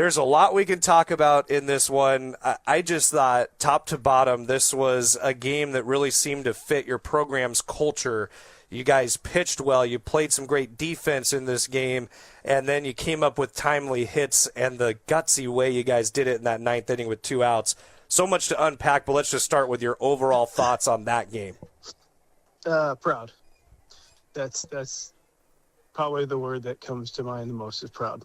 There's a lot we can talk about in this one. I just thought, top to bottom, this was a game that really seemed to fit your program's culture. You guys pitched well. You played some great defense in this game, and then you came up with timely hits and the gutsy way you guys did it in that ninth inning with 2 outs. So much to unpack, but let's just start with your overall thoughts on that game. Proud. That's probably the word that comes to mind the most, is proud.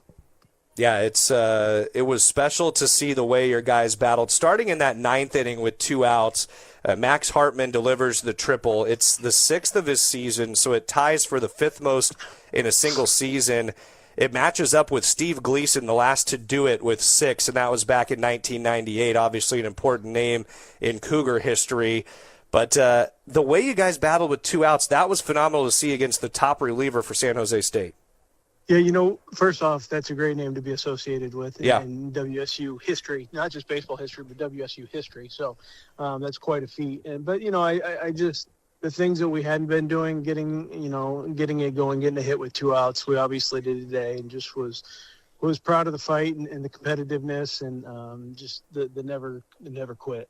Yeah, it was special to see the way your guys battled. Starting in that ninth inning with 2 outs, Max Hartman delivers the triple. It's the 6th of his season, so it ties for the 5th most in a single season. It matches up with Steve Gleason, the last to do it, with 6, and that was back in 1998, obviously an important name in Cougar history. But the way you guys battled with 2 outs, that was phenomenal to see against the top reliever for San Jose State. Yeah, first off, that's a great name to be associated with Yeah. in WSU history, not just baseball history, but WSU history. So that's quite a feat. But I just, the things that we hadn't been doing, getting it going, getting a hit with 2 outs, we obviously did today, and just was proud of the fight and the competitiveness and just the never quit.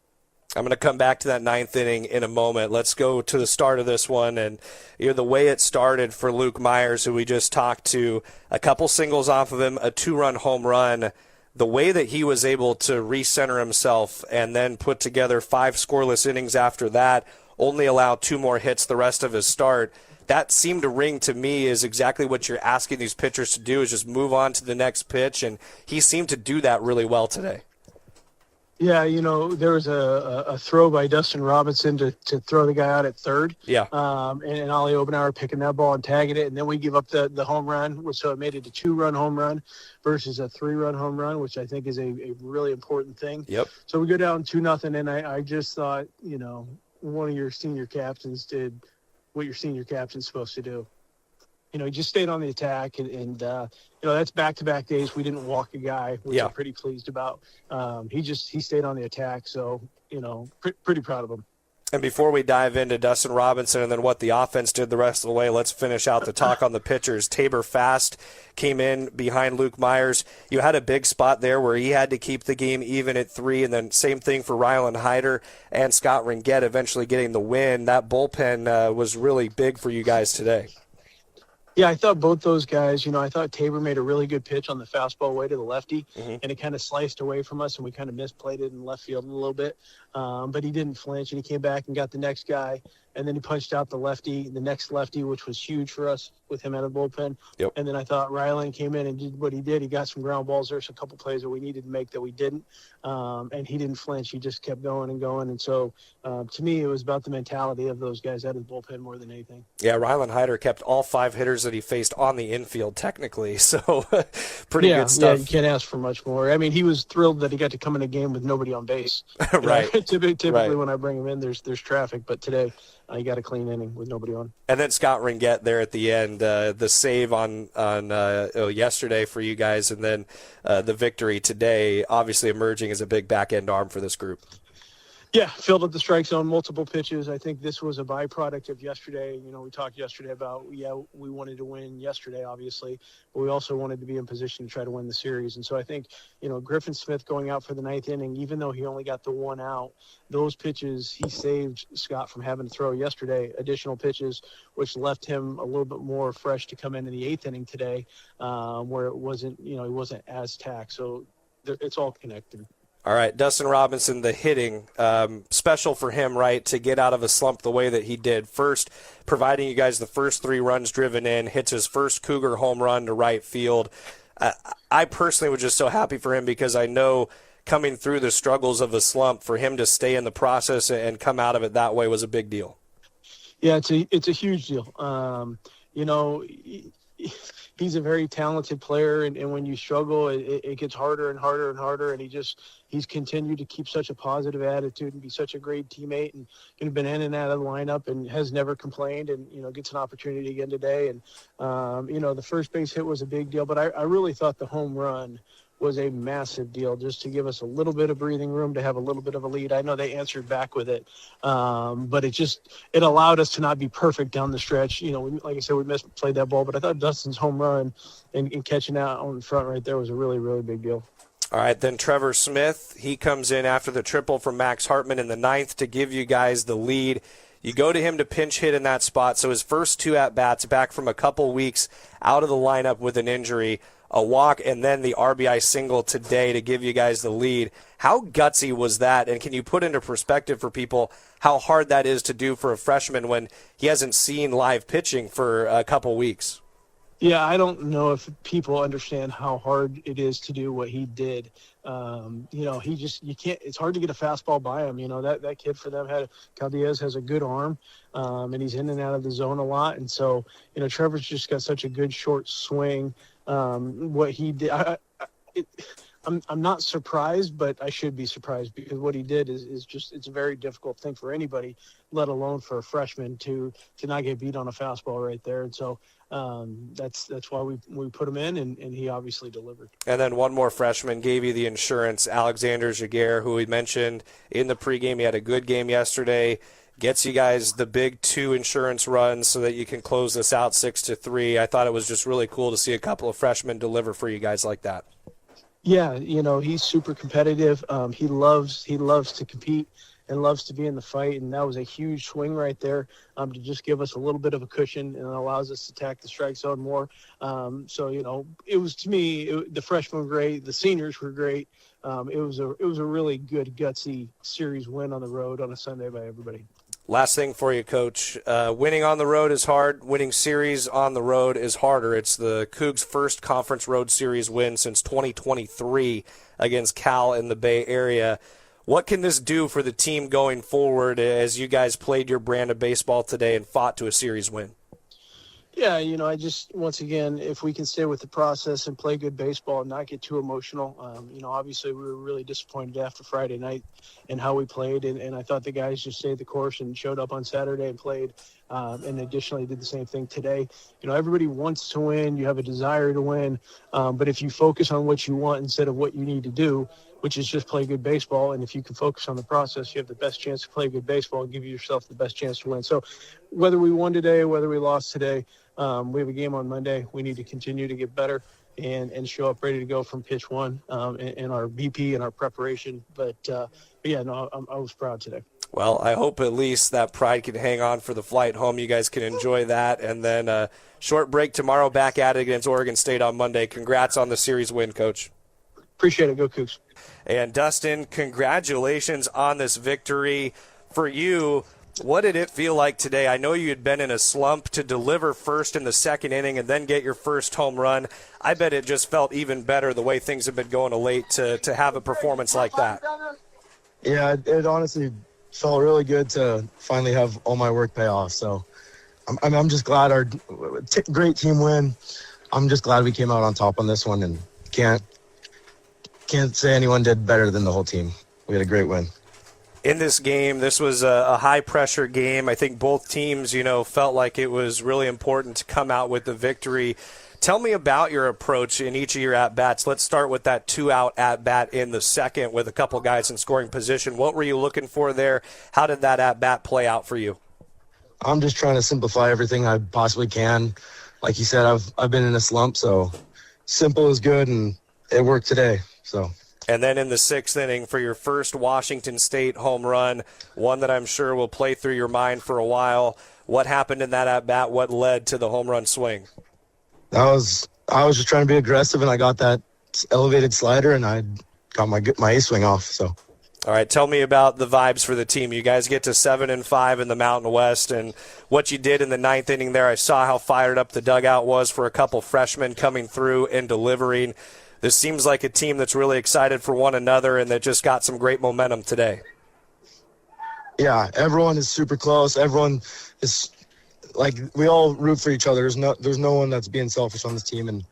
I'm going to come back to that ninth inning in a moment. Let's go to the start of this one. And the way it started for Luke Meyers, who we just talked to, a couple singles off of him, a 2-run home run, the way that he was able to recenter himself and then put together 5 scoreless innings after that, only allow 2 more hits the rest of his start. That seemed to ring to me is exactly what you're asking these pitchers to do, is just move on to the next pitch. And he seemed to do that really well today. Yeah, there was a throw by Dustin Robinson to throw the guy out at third. Yeah. And Ollie Obenauer picking that ball and tagging it, and then we give up the home run, so it made it a 2-run home run versus a 3-run home run, which I think is a really important thing. Yep. So we go down 2-0, and I just thought, one of your senior captains did what your senior captain's supposed to do. He just stayed on the attack, and that's back-to-back days we didn't walk a guy, which I'm pretty pleased about. He stayed on the attack, so, pretty proud of him. And before we dive into Dustin Robinson and then what the offense did the rest of the way, let's finish out the talk on the pitchers. Tabor Fast came in behind Luke Meyers. You had a big spot there where he had to keep the game even at 3, and then same thing for Rylan Hyder and Scott Ringett eventually getting the win. That bullpen was really big for you guys today. Yeah, I thought both those guys, I thought Tabor made a really good pitch on the fastball way to the lefty, and it kind of sliced away from us, and we kind of misplayed it in left field a little bit. But he didn't flinch, and he came back and got the next guy, and then he punched out the next lefty, which was huge for us with him out of the bullpen. Yep. And then I thought Rylan came in and did what he did. He got some ground balls. There's a couple plays that we needed to make that we didn't, and he didn't flinch. He just kept going and going. And so, to me, it was about the mentality of those guys out of the bullpen more than anything. Yeah, Rylan Hyder kept all 5 hitters that he faced on the infield technically, so pretty good stuff. Yeah, you can't ask for much more. I mean, he was thrilled that he got to come in a game with nobody on base. Right. Typically right. When I bring him in, there's traffic, but today you got a clean inning with nobody on. And then Scott Ringett there at the end, the save on yesterday for you guys, and then the victory today, obviously emerging as a big back-end arm for this group. Yeah, filled up the strike zone, multiple pitches. I think this was a byproduct of yesterday. We talked yesterday about, we wanted to win yesterday, obviously, but we also wanted to be in position to try to win the series. And so I think, Griffin Smith going out for the 9th inning, even though he only got the 1 out, those pitches, he saved Scott from having to throw yesterday, additional pitches, which left him a little bit more fresh to come in the 8th inning today, where it wasn't, he wasn't as taxed. So it's all connected. All right, Dustin Robinson, the hitting, special for him, right, to get out of a slump the way that he did. First, providing you guys the first 3 runs driven in, hits his first Cougar home run to right field. I personally was just so happy for him because I know coming through the struggles of a slump, for him to stay in the process and come out of it that way was a big deal. Yeah, it's a huge deal. He's a very talented player, and when you struggle, it gets harder and harder and harder, and he's continued to keep such a positive attitude and be such a great teammate, and been in and out of the lineup and has never complained, and gets an opportunity again today. And the first base hit was a big deal, but I really thought the home run was a massive deal, just to give us a little bit of breathing room, to have a little bit of a lead. I know they answered back with it, but it allowed us to not be perfect down the stretch. Like I said, we misplayed that ball, but I thought Dustin's home run and catching out on the front right there was a really, really big deal. All right, then Trevor Smith, he comes in after the triple from Max Hartman in the ninth to give you guys the lead. You go to him to pinch hit in that spot, so his first two at-bats back from a couple weeks out of the lineup with an injury, a walk, and then the RBI single today to give you guys the lead. How gutsy was that, and can you put into perspective for people how hard that is to do for a freshman when he hasn't seen live pitching for a couple weeks? Yeah, I don't know if people understand how hard it is to do what he did. You can't. It's hard to get a fastball by him. That kid for them Caldiez has a good arm, and he's in and out of the zone a lot. And so, Trevor's just got such a good short swing. What he did, I'm not surprised, but I should be surprised because what he did is just, it's a very difficult thing for anybody, let alone for a freshman to not get beat on a fastball right there. And so that's why we put him in, and he obviously delivered. And then one more freshman gave you the insurance, Alexander Jaguar, who we mentioned in the pregame. He had a good game yesterday. Gets you guys the big 2 insurance runs so that you can close this out 6-3. I thought it was just really cool to see a couple of freshmen deliver for you guys like that. Yeah, he's super competitive. He loves to compete and loves to be in the fight, and that was a huge swing right there to just give us a little bit of a cushion, and it allows us to attack the strike zone more. It was, to me, the freshmen were great, the seniors were great. It was a really good gutsy series win on the road on a Sunday by everybody. Last thing for you, Coach. Winning on the road is hard. Winning series on the road is harder. It's the Cougs' first conference road series win since 2023 against Cal in the Bay Area. What can this do for the team going forward as you guys played your brand of baseball today and fought to a series win? Yeah, I just, once again, if we can stay with the process and play good baseball and not get too emotional, obviously we were really disappointed after Friday night and how we played, and I thought the guys just stayed the course and showed up on Saturday and played, and additionally did the same thing today. Everybody wants to win, you have a desire to win, but if you focus on what you want instead of what you need to do, which is just play good baseball, and if you can focus on the process, you have the best chance to play good baseball and give yourself the best chance to win. So whether we won today, whether we lost today, we have a game on Monday. We need to continue to get better and show up ready to go from pitch one in our BP and our preparation. I was proud today. Well, I hope at least that pride can hang on for the flight home. You guys can enjoy that. And then a short break tomorrow, back at it against Oregon State on Monday. Congrats on the series win, Coach. Appreciate it. Go Cougs. And Dustin, congratulations on this victory. For you, what did it feel like today? I know you had been in a slump to deliver first in the second inning and then get your first home run. I bet it just felt even better the way things have been going of late to have a performance like that. Yeah, it honestly felt really good to finally have all my work pay off. So I'm just glad our great team win. I'm just glad we came out on top on this one, and can't say anyone did better than the whole team. We had a great win. In this game, this was a high-pressure game. I think both teams, felt like it was really important to come out with the victory. Tell me about your approach in each of your at-bats. Let's start with that 2-out at-bat in the second with a couple guys in scoring position. What were you looking for there? How did that at-bat play out for you? I'm just trying to simplify everything I possibly can. Like you said, I've been in a slump, so simple is good, and it worked today. And then in the sixth inning for your first Washington State home run, one that I'm sure will play through your mind for a while. What happened in that at-bat? What led to the home run swing? I was just trying to be aggressive, and I got that elevated slider, and I got my ace swing off. So. All right, tell me about the vibes for the team. You guys get to 7-5 in the Mountain West, and what you did in the ninth inning there. I saw how fired up the dugout was for a couple freshmen coming through and delivering. This seems like a team that's really excited for one another and that just got some great momentum today. Yeah, everyone is super close. Everyone is like, we all root for each other. There's no one that's being selfish on this team, and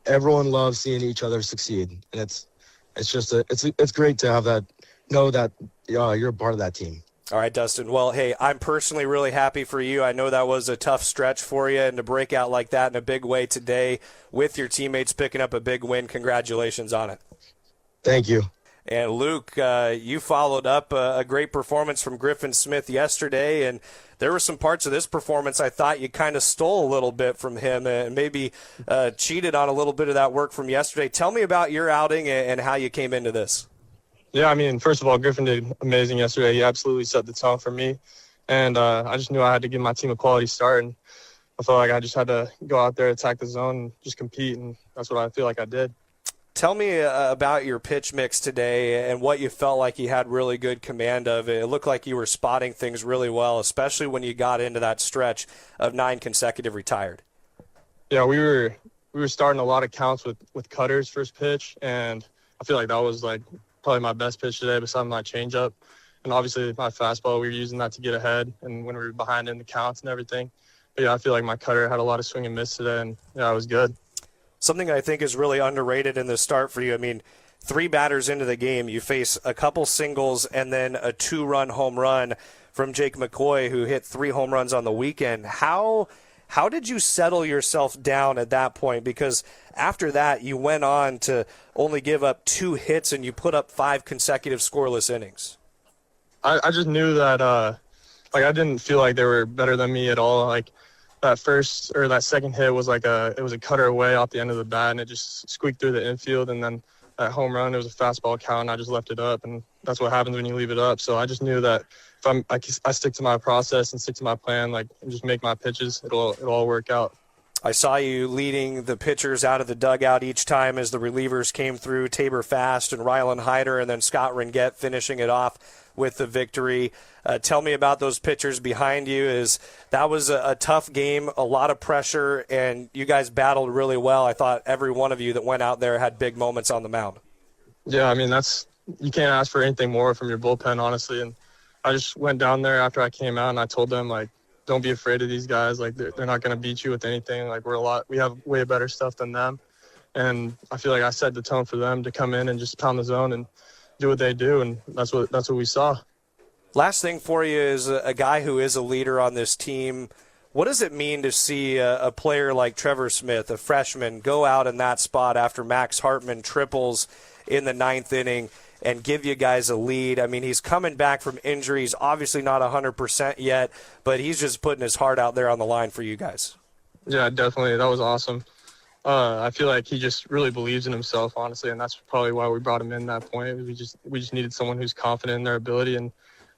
everyone loves seeing each other succeed. And it's great to have that, know that you're a part of that team. All right, Dustin. Well, hey, I'm personally really happy for you. I know that was a tough stretch for you, and to break out like that in a big way today with your teammates picking up a big win, congratulations on it. Thank you. And Luke, you followed up a great performance from Griffin Smith yesterday, and there were some parts of this performance I thought you kind of stole a little bit from him and maybe cheated on a little bit of that work from yesterday. Tell me about your outing and how you came into this. Yeah, I mean, first of all, Griffin did amazing yesterday. He absolutely set the tone for me, and I just knew I had to give my team a quality start, and I felt like I just had to go out there, attack the zone, and just compete, and that's what I feel like I did. Tell me about your pitch mix today and what you felt like you had really good command of. It looked like you were spotting things really well, especially when you got into that stretch of 9 consecutive retired. Yeah, we were starting a lot of counts with cutters first pitch, and I feel like that was like probably my best pitch today besides my changeup. And obviously my fastball, we were using that to get ahead and when we were behind in the counts and everything. But yeah, I feel like my cutter had a lot of swing and miss today, and yeah, it was good. Something I think is really underrated in the start for you. I mean, 3 batters into the game, you face a couple singles and then a 2-run home run from Jake McCoy, who hit 3 home runs on the weekend. How did you settle yourself down at that point? Because after that, you went on to only give up 2 hits and you put up 5 consecutive scoreless innings. I just knew that, I didn't feel like they were better than me at all. Like, that second hit was it was a cutter away off the end of the bat, and it just squeaked through the infield. And then that home run, it was a fastball count, and I just left it up. And that's what happens when you leave it up. So I just knew that if I stick to my process and stick to my plan, and just make my pitches, it'll all work out. I saw you leading the pitchers out of the dugout each time as the relievers came through, Tabor Fast and Rylan Hyder, and then Scott Ringett finishing it off with the victory. Tell me about those pitchers behind you. That was a tough game, a lot of pressure, and you guys battled really well. I thought every one of you that went out there had big moments on the mound. Yeah, I mean, you can't ask for anything more from your bullpen, honestly. And I just went down there after I came out and I told them, don't be afraid of these guys. They're not going to beat you with anything. We have way better stuff than them. And I feel like I set the tone for them to come in and just pound the zone and do what they do. And that's what we saw. Last thing for you is a guy who is a leader on this team. What does it mean to see a player like Trevor Smith, a freshman, go out in that spot after Max Hartman triples in the 9th inning and give you guys a lead? I mean, he's coming back from injuries, obviously not 100% yet, but he's just putting his heart out there on the line for you guys. Yeah, definitely. That was awesome. I feel like he just really believes in himself, honestly, and that's probably why we brought him in that point. We just needed someone who's confident in their ability and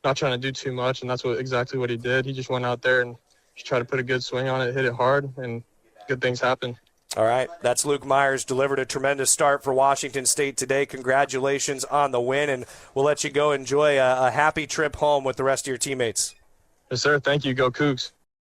not trying to do too much, and that's exactly what he did. He just went out there and just tried to put a good swing on it, hit it hard, and good things happen. All right, that's Luke Meyers. Delivered a tremendous start for Washington State today. Congratulations on the win, and we'll let you go enjoy a happy trip home with the rest of your teammates. Yes, sir. Thank you. Go Cougs.